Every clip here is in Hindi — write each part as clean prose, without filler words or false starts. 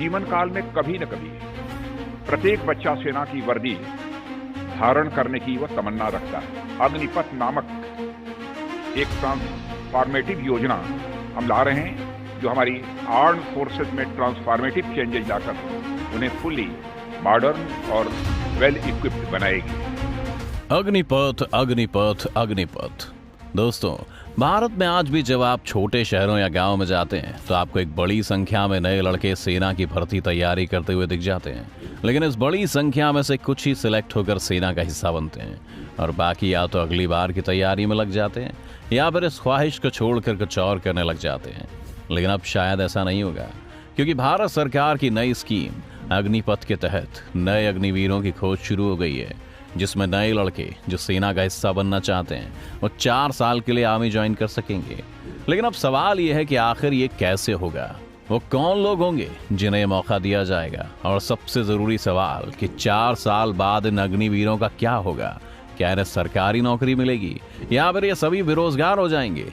जीवन काल में कभी न कभी प्रत्येक बच्चा सेना की वर्दी धारण करने की वह तमन्ना रखता है। अग्निपथ नामक एक ट्रांसफॉर्मेटिव योजना हम ला रहे हैं, जो हमारी आर्म्ड फोर्सेस में ट्रांसफॉर्मेटिव चेंजेस लाकर उन्हें फुली मॉडर्न और वेल इक्विप्ड बनाएगी। अग्निपथ, अग्निपथ, अग्निपथ। दोस्तों, भारत में आज भी जब आप छोटे शहरों या गांव में जाते हैं तो आपको एक बड़ी संख्या में नए लड़के सेना की भर्ती तैयारी करते हुए दिख जाते हैं। लेकिन इस बड़ी संख्या में से कुछ ही सिलेक्ट होकर सेना का हिस्सा बनते हैं और बाकी या तो अगली बार की तैयारी में लग जाते हैं या फिर इस ख्वाहिश को छोड़कर कुछ और करने लग जाते हैं। लेकिन अब शायद ऐसा नहीं होगा, क्योंकि भारत सरकार की नई स्कीम अग्निपथ के तहत नए अग्निवीरों की खोज शुरू हो गई है, जिसमें नए लड़के जो सेना का हिस्सा बनना चाहते हैं वो 4 साल के लिए आर्मी ज्वाइन कर सकेंगे। लेकिन अब सवाल ये है कि आखिर ये कैसे होगा, वो कौन लोग होंगे जिन्हें मौका दिया जाएगा, और सबसे जरूरी सवाल कि 4 साल बाद इन अग्निवीरों का क्या होगा। क्या इन्हें सरकारी नौकरी मिलेगी या फिर ये सभी बेरोजगार हो जाएंगे?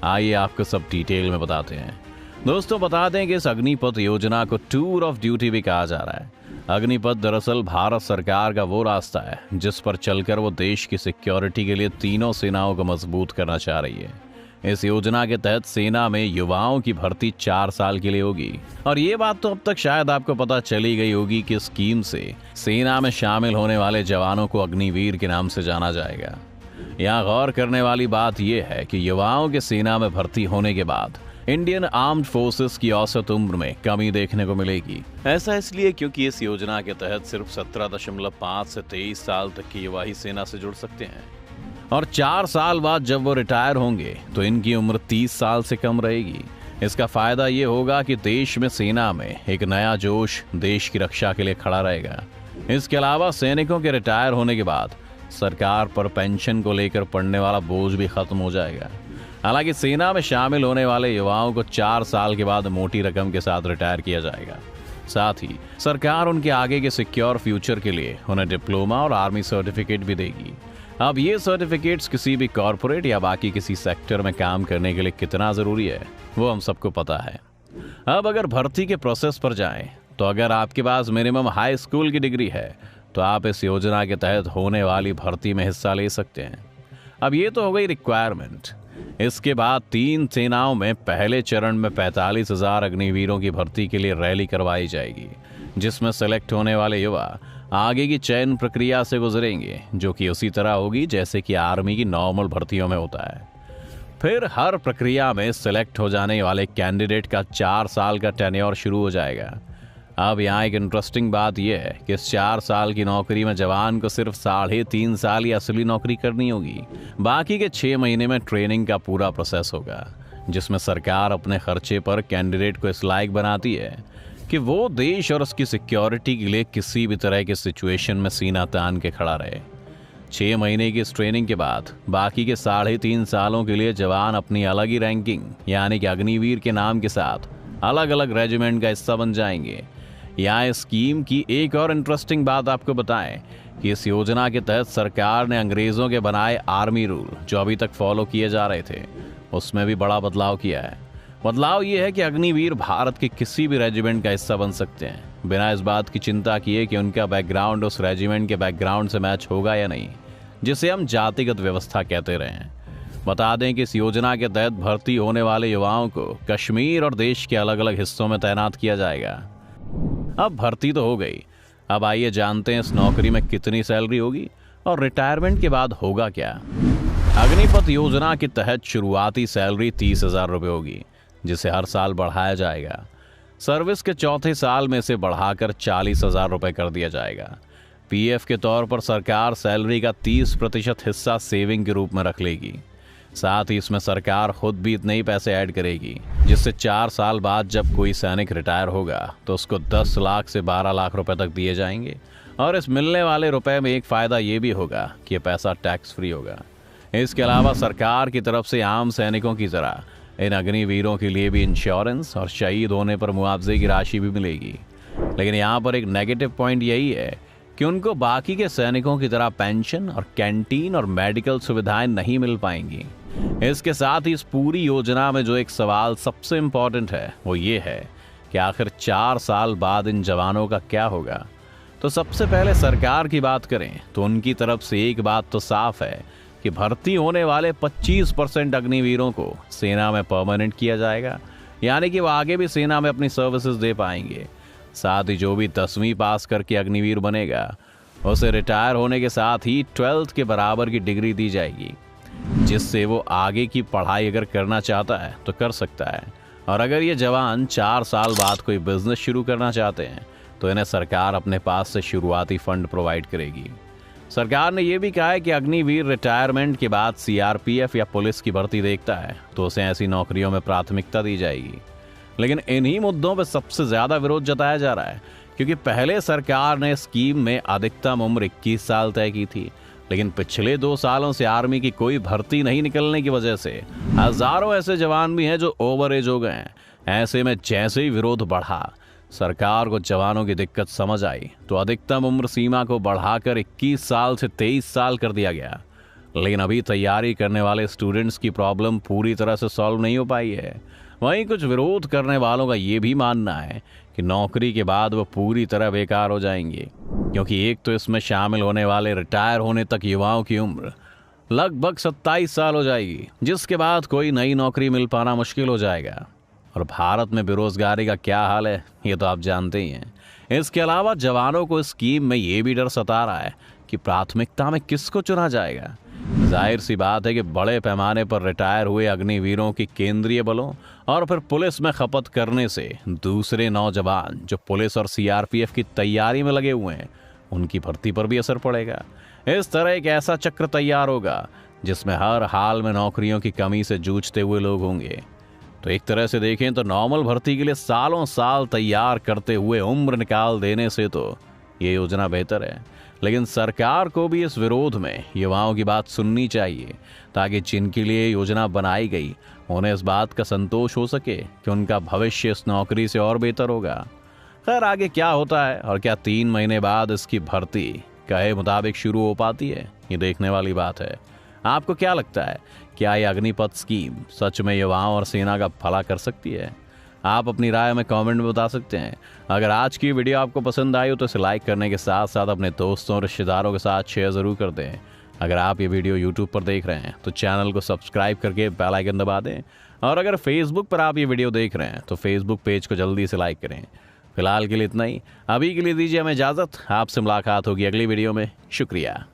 आइए आपको सब डिटेल में बताते हैं। दोस्तों, बता दें कि इस अग्निपथ योजना को टूर ऑफ ड्यूटी भी कहा जा रहा है। अग्निपथ दरअसल भारत सरकार का वो रास्ता है जिस पर चलकर वो देश की सिक्योरिटी के लिए तीनों सेनाओं को मजबूत करना चाह रही है। इस योजना के तहत सेना में युवाओं की भर्ती 4 साल के लिए होगी। और ये बात तो अब तक शायद आपको पता चली गई होगी कि स्कीम से सेना में शामिल होने वाले जवानों को अग्निवीर के नाम से जाना जाएगा। यहाँ गौर करने वाली बात यह है कि युवाओं के सेना में भर्ती होने के बाद इंडियन आर्म्ड फोर्सेस की औसत उम्र में कमी देखने को मिलेगी। ऐसा इसलिए क्योंकि इस योजना के तहत सिर्फ 17.5 से 23 साल तक के युवा ही सेना से जुड़ सकते हैं, और 4 साल बाद जब वो रिटायर होंगे तो इनकी उम्र 30 साल से कम रहेगी। इसका फायदा ये होगा कि देश में सेना में एक नया जोश देश की रक्षा के लिए खड़ा रहेगा। इसके अलावा सैनिकों के रिटायर होने के बाद सरकार पर पेंशन को लेकर पड़ने वाला बोझ भी खत्म हो जाएगा। हालांकि सेना में शामिल होने वाले युवाओं को 4 साल के बाद मोटी रकम के साथ रिटायर किया जाएगा। साथ ही सरकार उनके आगे के सिक्योर फ्यूचर के लिए उन्हें डिप्लोमा और आर्मी सर्टिफिकेट भी देगी। अब ये सर्टिफिकेट्स किसी भी कॉरपोरेट या बाकी किसी सेक्टर में काम करने के लिए कितना जरूरी है वो हम सबको पता है। अब अगर भर्ती के प्रोसेस पर जाएं तो अगर आपके पास मिनिमम हाई स्कूल की डिग्री है तो आप इस योजना के तहत होने वाली भर्ती में हिस्सा ले सकते हैं। अब ये तो हो गई रिक्वायरमेंट। इसके बाद 3 सेनाओं में पहले चरण में 45,000 अग्निवीरों की भर्ती के लिए रैली करवाई जाएगी, जिसमें सेलेक्ट होने वाले युवा आगे की चयन प्रक्रिया से गुजरेंगे, जो कि उसी तरह होगी जैसे कि आर्मी की नॉर्मल भर्तियों में होता है। फिर हर प्रक्रिया में सेलेक्ट हो जाने वाले कैंडिडेट का 4 साल का टेन्योर शुरू हो जाएगा। अब यहाँ एक इंटरेस्टिंग बात यह है कि इस 4 साल की नौकरी में जवान को सिर्फ 3.5 साल ही असली नौकरी करनी होगी। बाकी के 6 महीने में ट्रेनिंग का पूरा प्रोसेस होगा, जिसमें सरकार अपने खर्चे पर कैंडिडेट को इस लायक बनाती है कि वो देश और उसकी सिक्योरिटी के लिए किसी भी तरह के सिचुएशन में सीना तान के खड़ा रहे। 6 महीने की इस ट्रेनिंग के बाद बाकी के 3.5 सालों के लिए जवान अपनी अलग ही रैंकिंग यानी कि अग्निवीर के नाम के साथ अलग अलग रेजिमेंट का हिस्सा बन जाएंगे। यहाँ इस स्कीम की एक और इंटरेस्टिंग बात आपको बताएं कि इस योजना के तहत सरकार ने अंग्रेजों के बनाए आर्मी रूल जो अभी तक फॉलो किए जा रहे थे उसमें भी बड़ा बदलाव किया है। बदलाव ये है कि अग्निवीर भारत के किसी भी रेजिमेंट का हिस्सा बन सकते हैं बिना इस बात की चिंता किए कि उनका बैकग्राउंड उस रेजिमेंट के बैकग्राउंड से मैच होगा या नहीं, जिसे हम जातिगत व्यवस्था कहते रहे हैं। बता दें कि इस योजना के तहत भर्ती होने वाले युवाओं को कश्मीर और देश के अलग अलग हिस्सों में तैनात किया जाएगा। अब भर्ती तो हो गई, अब आइए जानते हैं इस नौकरी में कितनी सैलरी होगी और रिटायरमेंट के बाद होगा क्या। अग्निपथ योजना के तहत शुरुआती सैलरी 30,000 रुपये होगी, जिसे हर साल बढ़ाया जाएगा। सर्विस के 4थे साल में इसे बढ़ाकर 40,000 रुपये कर दिया जाएगा। पीएफ के तौर पर सरकार सैलरी का 30% हिस्सा सेविंग के रूप में रख लेगी। साथ ही इसमें सरकार खुद भी इतने ही पैसे ऐड करेगी, जिससे 4 साल बाद जब कोई सैनिक रिटायर होगा तो उसको 10 लाख से 12 लाख रुपए तक दिए जाएंगे। और इस मिलने वाले रुपए में एक फ़ायदा ये भी होगा कि ये पैसा टैक्स फ्री होगा। इसके अलावा सरकार की तरफ से आम सैनिकों की तरह इन अग्निवीरों के लिए भी इंश्योरेंस और शहीद होने पर मुआवजे की राशि भी मिलेगी। लेकिन यहाँ पर एक नेगेटिव पॉइंट यही है कि उनको बाकी के सैनिकों की तरह पेंशन और कैंटीन और मेडिकल सुविधाएं नहीं मिल पाएंगी। इसके साथ ही इस पूरी योजना में जो एक सवाल सबसे इम्पोर्टेंट है वो ये है कि आखिर 4 साल बाद इन जवानों का क्या होगा। तो सबसे पहले सरकार की बात करें तो उनकी तरफ से एक बात तो साफ है कि भर्ती होने वाले 25% अग्निवीरों को सेना में परमानेंट किया जाएगा, यानी कि वो आगे भी सेना में अपनी सर्विसेज दे पाएंगे। साथ ही जो भी 10वीं पास करके अग्निवीर बनेगा उसे रिटायर होने के साथ ही 12th के बराबर की डिग्री दी जाएगी, जिससे वो आगे की पढ़ाई अगर करना चाहता है तो कर सकता है। और अगर ये जवान 4 साल बाद कोई बिजनेस शुरू करना चाहते हैं तो इन्हें सरकार अपने पास से शुरुआती फंड प्रोवाइड करेगी। सरकार ने यह भी कहा है कि अग्निवीर रिटायरमेंट के बाद सीआरपीएफ या पुलिस की भर्ती देखता है तो उसे ऐसी नौकरियों में प्राथमिकता दी जाएगी। लेकिन इन्हीं मुद्दों पर सबसे ज्यादा विरोध जताया जा रहा है, क्योंकि पहले सरकार ने स्कीम में अधिकतम उम्र 21 साल तय की थी, लेकिन पिछले 2 सालों से आर्मी की कोई भर्ती नहीं निकलने की वजह से हजारों ऐसे जवान भी हैं जो ओवर एज हो गए हैं। ऐसे में जैसे ही विरोध बढ़ा, सरकार को जवानों की दिक्कत समझ आई तो अधिकतम उम्र सीमा को बढ़ाकर 21 साल से 23 साल कर दिया गया। लेकिन अभी तैयारी करने वाले स्टूडेंट्स की प्रॉब्लम पूरी तरह से सॉल्व नहीं हो पाई है। वहीं कुछ विरोध करने वालों का ये भी मानना है कि नौकरी के बाद वो पूरी तरह बेकार हो जाएंगे, क्योंकि एक तो इसमें शामिल होने वाले रिटायर होने तक युवाओं की उम्र लगभग 27 साल हो जाएगी, जिसके बाद कोई नई नौकरी मिल पाना मुश्किल हो जाएगा। और भारत में बेरोजगारी का क्या हाल है ये तो आप जानते ही हैं। इसके अलावा जवानों को स्कीम में ये भी डर सता रहा है कि प्राथमिकता में किसको चुना जाएगा। जाहिर सी बात है कि बड़े पैमाने पर रिटायर हुए अग्निवीरों की केंद्रीय बलों और फिर पुलिस में खपत करने से दूसरे नौजवान जो पुलिस और सीआरपीएफ की तैयारी में लगे हुए हैं उनकी भर्ती पर भी असर पड़ेगा। इस तरह एक ऐसा चक्र तैयार होगा जिसमें हर हाल में नौकरियों की कमी से जूझते हुए लोग होंगे। तो एक तरह से देखें तो नॉर्मल भर्ती के लिए सालों साल तैयार करते हुए उम्र निकाल देने से तो ये योजना बेहतर है। लेकिन सरकार को भी इस विरोध में युवाओं की बात सुननी चाहिए, ताकि जिनके लिए योजना बनाई गई उन्हें इस बात का संतोष हो सके कि उनका भविष्य इस नौकरी से और बेहतर होगा। खैर आगे क्या होता है और क्या 3 महीने बाद इसकी भर्ती कहे मुताबिक शुरू हो पाती है, ये देखने वाली बात है। आपको क्या लगता है, क्या ये अग्निपथ स्कीम सच में युवाओं और सेना का भला कर सकती है? आप अपनी राय में कमेंट में बता सकते हैं। अगर आज की वीडियो आपको पसंद आई हो तो इसे लाइक करने के साथ साथ अपने दोस्तों और रिश्तेदारों के साथ शेयर ज़रूर कर दें। अगर आप ये वीडियो यूट्यूब पर देख रहे हैं तो चैनल को सब्सक्राइब करके बेल आइकन दबा दें, और अगर फेसबुक पर आप ये वीडियो देख रहे हैं तो फेसबुक पेज को जल्दी से लाइक करें। फिलहाल के लिए इतना ही, अभी के लिए दीजिए हमें इजाज़त। आपसे मुलाकात होगी अगली वीडियो में। शुक्रिया।